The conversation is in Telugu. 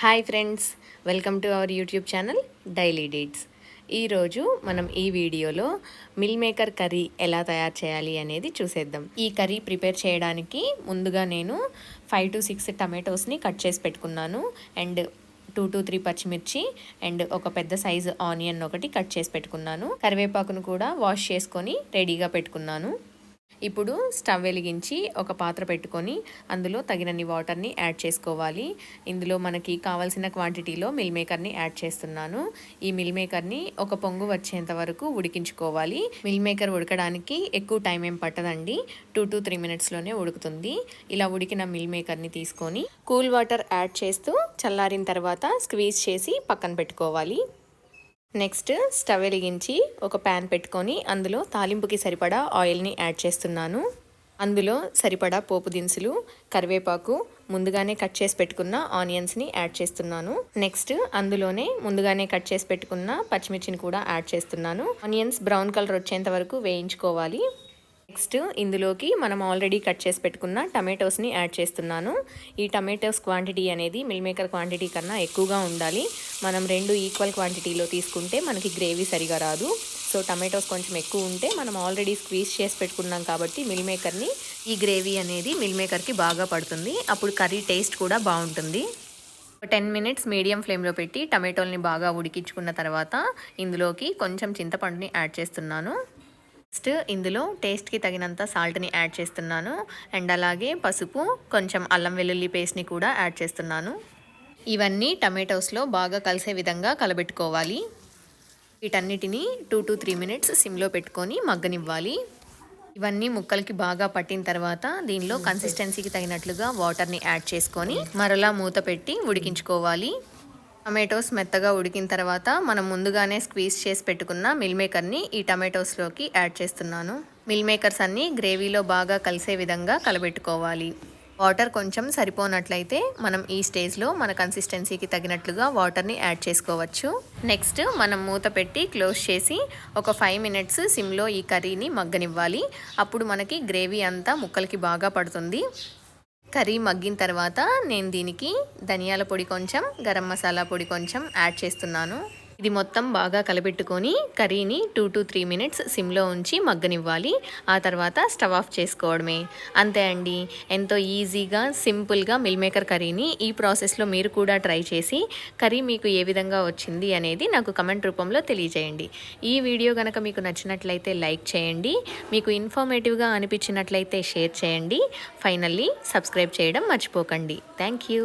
Hi friends, welcome to our YouTube channel daily deets. ఈరోజు మనం ఈ వీడియోలో మిల్ మేకర్ కర్రీ ఎలా తయారు చేయాలి అనేది చూసేద్దాం. ఈ కర్రీ ప్రిపేర్ చేయడానికి ముందుగా నేను 5 to 6 టమాటోస్ని కట్ చేసి పెట్టుకున్నాను. అండ్ 2 to 3 పచ్చిమిర్చి అండ్ ఒక పెద్ద సైజు ఆనియన్ ఒకటి కట్ చేసి పెట్టుకున్నాను. కరివేపాకును కూడా వాష్ చేసుకొని రెడీగా పెట్టుకున్నాను. ఇప్పుడు స్టవ్ వెలిగించి ఒక పాత్ర పెట్టుకొని అందులో తగినన్ని వాటర్ని యాడ్ చేసుకోవాలి. ఇందులో మనకి కావాల్సిన క్వాంటిటీలో మిల్ మేకర్ని యాడ్ చేస్తున్నాను. ఈ మిల్ మేకర్ని ఒక పొంగు వచ్చేంత వరకు ఉడికించుకోవాలి. మిల్ మేకర్ ఉడకడానికి ఎక్కువ టైం ఏం పట్టదండి, 2 to 3 మినిట్స్లోనే ఉడుకుతుంది. ఇలా ఉడికిన మిల్ మేకర్ని తీసుకొని కూల్ వాటర్ యాడ్ చేస్తూ చల్లారిన తర్వాత స్క్వీజ్ చేసి పక్కన పెట్టుకోవాలి. నెక్స్ట్ స్టవ్ వెలిగించి ఒక ప్యాన్ పెట్టుకొని అందులో తాలింపుకి సరిపడా ఆయిల్ని యాడ్ చేస్తున్నాను. అందులో సరిపడా పోపు దినుసులు, కరివేపాకు, ముందుగానే కట్ చేసి పెట్టుకున్న ఆనియన్స్ని యాడ్ చేస్తున్నాను. నెక్స్ట్ అందులోనే ముందుగానే కట్ చేసి పెట్టుకున్న పచ్చిమిర్చిని కూడా యాడ్ చేస్తున్నాను. ఆనియన్స్ బ్రౌన్ కలర్ వచ్చేంత వరకు వేయించుకోవాలి. నెక్స్ట్ ఇందులోకి మనం ఆల్రెడీ కట్ చేసి పెట్టుకున్న టమాటోస్ని యాడ్ చేస్తున్నాను. ఈ టమాటోస్ క్వాంటిటీ అనేది మిల్ మేకర్ క్వాంటిటీ కన్నా ఎక్కువగా ఉండాలి. మనం 2 ఈక్వల్ క్వాంటిటీలో తీసుకుంటే మనకి గ్రేవీ సరిగా రాదు. సో టమాటోస్ కొంచెం ఎక్కువ ఉంటే మనం ఆల్రెడీ స్క్వీజ్ చేసి పెట్టుకున్నాం కాబట్టి మిల్ మేకర్ని ఈ గ్రేవీ అనేది మిల్ మేకర్కి బాగా పడుతుంది. అప్పుడు కర్రీ టేస్ట్ కూడా బాగుంటుంది. 10 మినిట్స్ మీడియం ఫ్లేమ్లో పెట్టి టమాటోల్ని బాగా ఉడికించుకున్న తర్వాత ఇందులోకి కొంచెం చింతపండుని యాడ్ చేస్తున్నాను. నెక్స్ట్ ఇందులో టేస్ట్కి తగినంత సాల్ట్ని యాడ్ చేస్తున్నాను. అండ్ అలాగే పసుపు, కొంచెం అల్లం వెల్లుల్లి పేస్ట్ని కూడా యాడ్ చేస్తున్నాను. ఇవన్నీ టమాటోస్లో బాగా కలిసే విధంగా కలబెట్టుకోవాలి. వీటన్నిటిని 2 to 3 మినిట్స్ సిమ్లో పెట్టుకొని మగ్గనివ్వాలి. ఇవన్నీ ముక్కలకి బాగా పట్టిన తర్వాత దీనిలో కన్సిస్టెన్సీకి తగినట్లుగా వాటర్ని యాడ్ చేసుకొని మరలా మూత పెట్టి ఉడికించుకోవాలి. టమాటోస్ మెత్తగా ఉడికిన తర్వాత మనం ముందుగానే స్క్వీజ్ చేసి పెట్టుకున్న మిల్ మేకర్ని ఈ టమాటోస్లోకి యాడ్ చేస్తున్నాను. మిల్ మేకర్స్ అన్నీ గ్రేవీలో బాగా కలిసే విధంగా కలబెట్టుకోవాలి. వాటర్ కొంచెం సరిపోనట్లయితే మనం ఈ స్టేజ్లో మన కన్సిస్టెన్సీకి తగినట్లుగా వాటర్ని యాడ్ చేసుకోవచ్చు. నెక్స్ట్ మనం మూత పెట్టి క్లోజ్ చేసి ఒక 5 మినిట్స్ సిమ్లో ఈ కర్రీని మగ్గనివ్వాలి. అప్పుడు మనకి గ్రేవీ అంతా ముక్కలకి బాగా పడుతుంది. కర్రీ మగ్గిన తర్వాత నేను దీనికి ధనియాల పొడి కొంచెం, గరం మసాలా పొడి కొంచెం యాడ్ చేస్తున్నాను. ఇది మొత్తం బాగా కలబెట్టుకొని కర్రీని 2 to 3 మినిట్స్ సిమ్లో ఉంచి మగ్గనివ్వాలి. ఆ తర్వాత స్టవ్ ఆఫ్ చేసుకోవడమే. అంతే అండి, ఎంతో ఈజీగా సింపుల్గా మిల్ మేకర్ కర్రీని ఈ ప్రాసెస్లో మీరు కూడా ట్రై చేసి కర్రీ మీకు ఏ విధంగా వచ్చింది అనేది నాకు కమెంట్ రూపంలో తెలియజేయండి. ఈ వీడియో కనుక మీకు నచ్చినట్లయితే లైక్ చేయండి. మీకు ఇన్ఫర్మేటివ్గా అనిపించినట్లయితే షేర్ చేయండి. ఫైనల్లీ సబ్స్క్రైబ్ చేయడం మర్చిపోకండి. Thank you.